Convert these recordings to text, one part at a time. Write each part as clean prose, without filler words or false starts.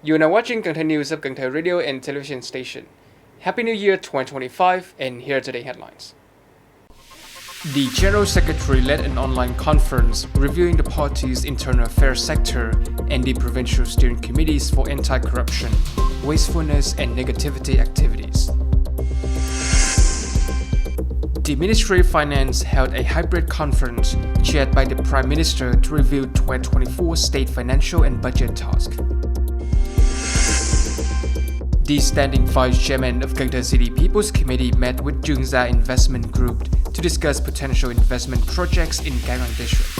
You are now watching Cần Thơ News of Cần Thơ Radio and Television Station. Happy New Year 2025, and here are today's headlines. The General Secretary led an online conference reviewing the party's internal affairs sector and the Provincial Steering Committees for anti-corruption, wastefulness and negativity activities. The Ministry of Finance held a hybrid conference chaired by the Prime Minister to review 2024 state financial and budget tasks. The Standing Vice Chairman of Cần Thơ City People's Committee met with Trương Gia Investment Group to discuss potential investment projects in Cái Răng District.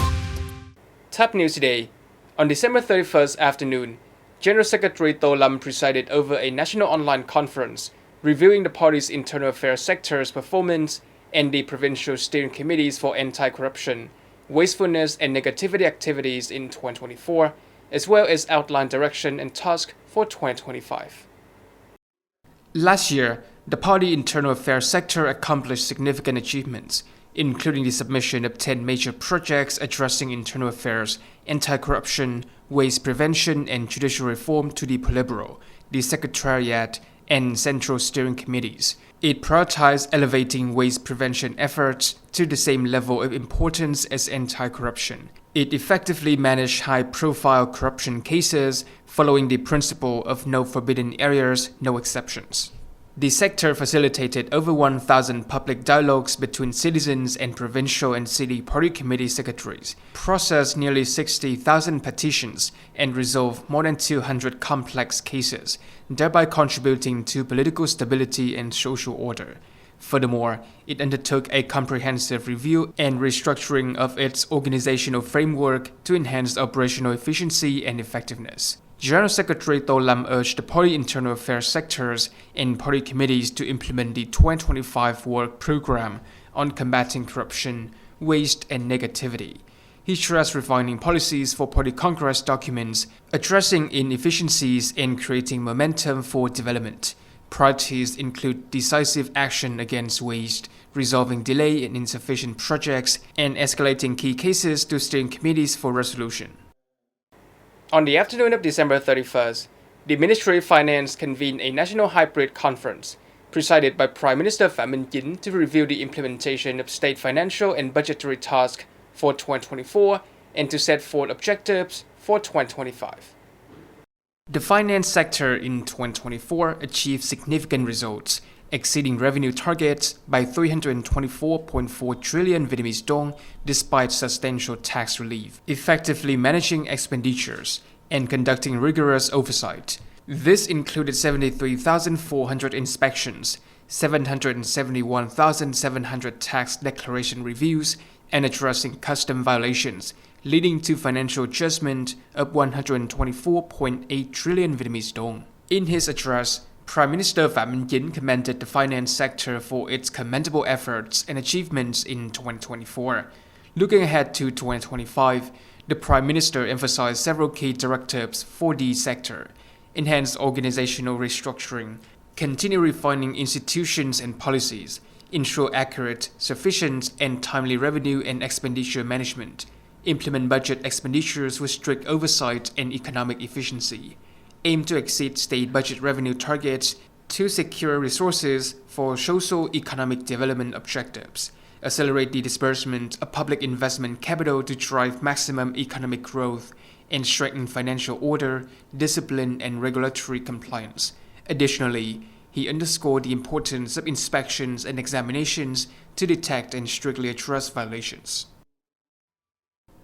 Top news today. On December 31st afternoon, General Secretary Tô Lâm presided over a national online conference reviewing the party's internal affairs sector's performance and the Provincial Steering Committees for anti-corruption, wastefulness and negativity activities in 2024, as well as outline direction and task for 2025. Last year, the party internal affairs sector accomplished significant achievements, including the submission of 10 major projects addressing internal affairs, anti-corruption, waste prevention and judicial reform to the Politburo, the Secretariat, and Central Steering Committees. It prioritized elevating waste prevention efforts to the same level of importance as anti-corruption. It effectively managed high-profile corruption cases following the principle of no forbidden areas, no exceptions. The sector facilitated over 1,000 public dialogues between citizens and provincial and city party committee secretaries, processed nearly 60,000 petitions, and resolved more than 200 complex cases, thereby contributing to political stability and social order. Furthermore, it undertook a comprehensive review and restructuring of its organizational framework to enhance operational efficiency and effectiveness. General Secretary Tô Lâm urged the party internal affairs sectors and party committees to implement the 2025 work program on combating corruption, waste, and negativity. He stressed refining policies for party congress documents, addressing inefficiencies, and creating momentum for development. Priorities include decisive action against waste, resolving delay and insufficient projects, and escalating key cases to steering committees for resolution. On the afternoon of December 31st, the Ministry of Finance convened a national hybrid conference, presided by Prime Minister Phạm Minh Chính, to review the implementation of state financial and budgetary tasks for 2024 and to set forth objectives for 2025. The finance sector in 2024 achieved significant results, exceeding revenue targets by 324.4 trillion Vietnamese dong despite substantial tax relief, effectively managing expenditures, and conducting rigorous oversight. This included 73,400 inspections, 771,700 tax declaration reviews, and addressing custom violations, leading to financial adjustment of 124.8 trillion Vietnamese dong. In his address, Prime Minister Phạm Minh Chính commended the finance sector for its commendable efforts and achievements in 2024. Looking ahead to 2025, the Prime Minister emphasized several key directives for the sector: enhance organizational restructuring, continue refining institutions and policies, ensure accurate, sufficient, and timely revenue and expenditure management, implement budget expenditures with strict oversight and economic efficiency, aim to exceed state budget revenue targets to secure resources for socio-economic development objectives, accelerate the disbursement of public investment capital to drive maximum economic growth, and strengthen financial order, discipline, and regulatory compliance. Additionally, he underscored the importance of inspections and examinations to detect and strictly address violations.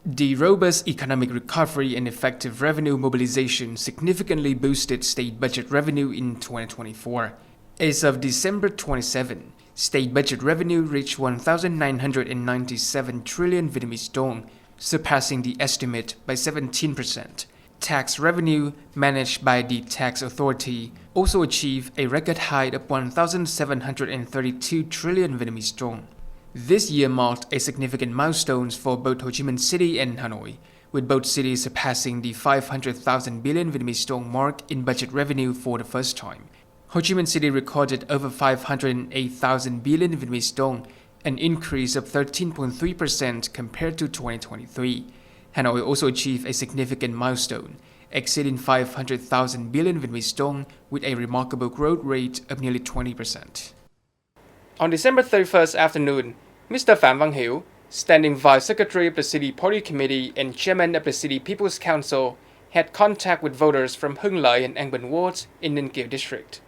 The robust economic recovery and effective revenue mobilization significantly boosted state budget revenue in 2024. As of December 27, state budget revenue reached 1,997 trillion Vietnamese dong, surpassing the estimate by 17%. Tax revenue, managed by the tax authority, also achieved a record high of 1,732 trillion Vietnamese dong. This year marked a significant milestone for both Ho Chi Minh City and Hanoi, with both cities surpassing the 500,000 billion Vietnamese dong mark in budget revenue for the first time. Ho Chi Minh City recorded over 508,000 billion Vietnamese dong, an increase of 13.3% compared to 2023. Hanoi also achieved a significant milestone, exceeding 500,000 billion Vietnamese dong with a remarkable growth rate of nearly 20%. On December 31st afternoon, Mr. Phạm Văn Hiễu, Standing Vice Secretary of the City Party Committee and Chairman of the City People's Council, had contact with voters from Hưng Lợi and An Bình wards in Ninh Kiều District.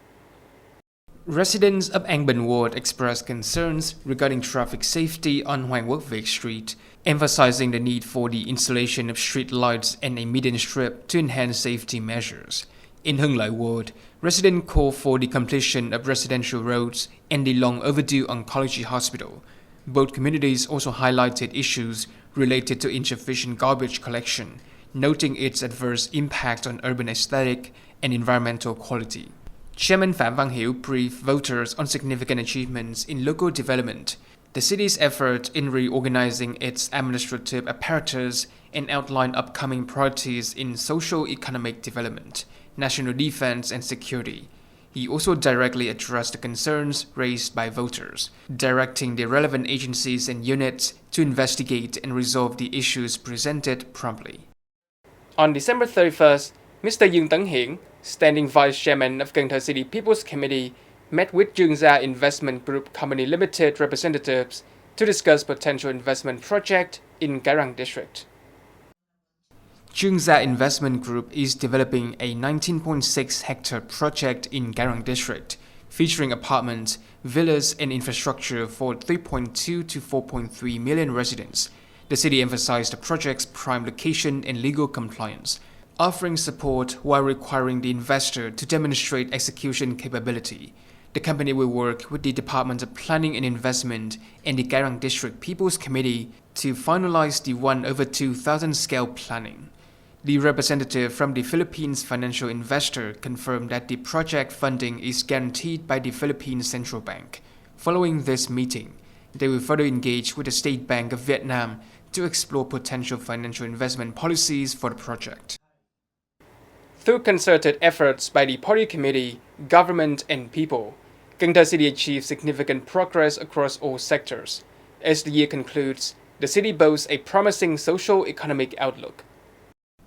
Residents of An Bình ward expressed concerns regarding traffic safety on Hoàng Quốc Việt Street, emphasizing the need for the installation of street lights and a median strip to enhance safety measures. In Hưng Lợi ward, residents called for the completion of residential roads and the long overdue oncology hospital. Both communities also highlighted issues related to insufficient garbage collection, noting its adverse impact on urban aesthetic and environmental quality. Chairman Phạm Văn Hiễu briefed voters on significant achievements in local development, the city's effort in reorganizing its administrative apparatus, and outlined upcoming priorities in socio-economic development, national defense and security. He also directly addressed the concerns raised by voters, directing the relevant agencies and units to investigate and resolve the issues presented promptly. On December 31st, Mr. Dương Tấn Hiển, Standing Vice Chairman of Cần Thơ City People's Committee, met with Trương Gia Investment Group Company Limited representatives to discuss potential investment project in Cái Răng District. Trương Gia Investment Group is developing a 19.6-hectare project in Cái Răng District, featuring apartments, villas, and infrastructure for 3.2 to 4.3 million residents. The city emphasized the project's prime location and legal compliance, offering support while requiring the investor to demonstrate execution capability. The company will work with the Department of Planning and Investment and the Cái Răng District People's Committee to finalize the 1/2000 scale planning. The representative from the Philippines financial investor confirmed that the project funding is guaranteed by the Philippine Central Bank. Following this meeting, they will further engage with the State Bank of Vietnam to explore potential financial investment policies for the project. Through concerted efforts by the Party Committee, government and people, Cần Thơ City achieved significant progress across all sectors. As the year concludes, the city boasts a promising social-economic outlook.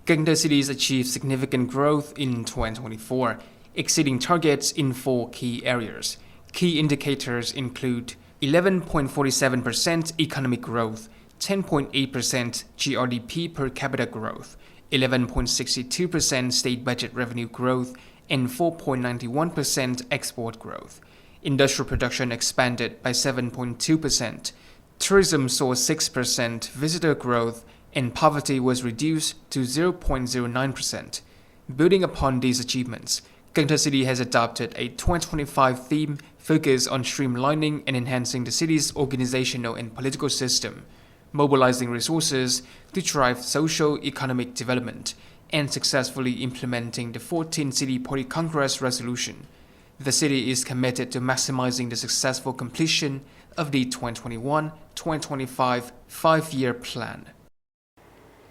Cần Thơ Cities achieved significant growth in 2024, exceeding targets in 4 key areas. Key indicators include 11.47% economic growth, 10.8% GRDP per capita growth, 11.62% state budget revenue growth, and 4.91% export growth. Industrial production expanded by 7.2%. Tourism saw 6% visitor growth, and poverty was reduced to 0.09%. Building upon these achievements, Cần Thơ City has adopted a 2025 theme focused on streamlining and enhancing the city's organizational and political system, mobilizing resources to drive socio-economic development, and successfully implementing the 14th City Party Congress resolution. The city is committed to maximizing the successful completion of the 2021-2025 5-year plan.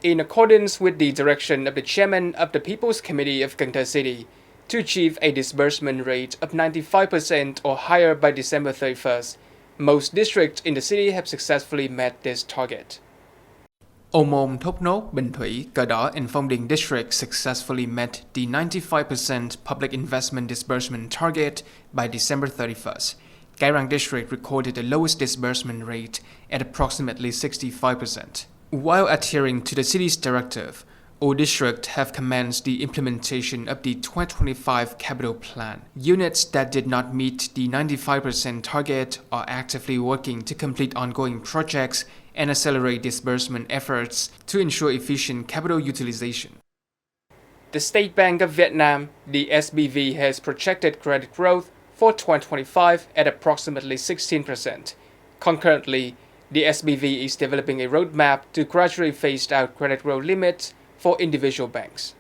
In accordance with the direction of the Chairman of the People's Committee of Cần Thơ City, to achieve a disbursement rate of 95% or higher by December 31st, most districts in the city have successfully met this target. Ô Môn, Thốt Nốt, Bình Thủy, Cờ Đỏ, and Phong Điền districts successfully met the 95% public investment disbursement target by December 31st. Cái Răng district recorded the lowest disbursement rate at approximately 65%. While adhering to the city's directive, all districts have commenced the implementation of the 2025 capital plan. Units that did not meet the 95% target are actively working to complete ongoing projects and accelerate disbursement efforts to ensure efficient capital utilization. The State Bank of Vietnam, the SBV, has projected credit growth for 2025 at approximately 16%. Concurrently, the SBV is developing a roadmap to gradually phase out credit growth limits for individual banks.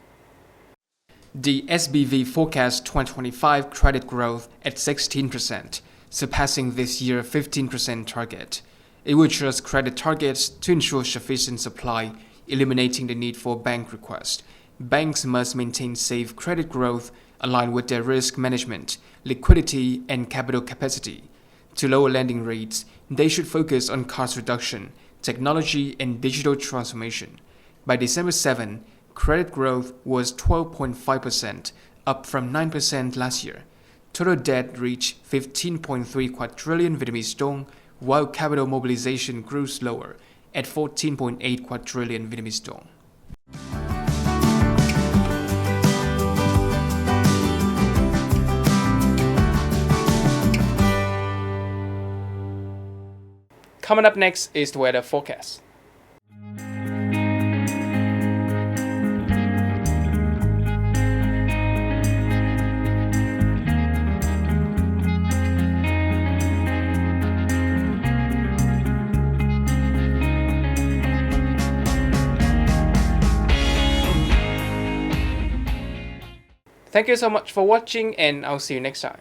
The SBV forecasts 2025 credit growth at 16%, surpassing this year's 15% target. It will adjust credit targets to ensure sufficient supply, eliminating the need for bank requests. Banks must maintain safe credit growth aligned with their risk management, liquidity, and capital capacity. To lower lending rates, they should focus on cost reduction, technology, and digital transformation. By December 7, Credit growth was 12.5%, up from 9% last year. Total debt reached 15.3 quadrillion Vietnamese dong, while capital mobilization grew slower at 14.8 quadrillion Vietnamese dong. Coming up next is the weather forecast. Thank you so much for watching, and I'll see you next time.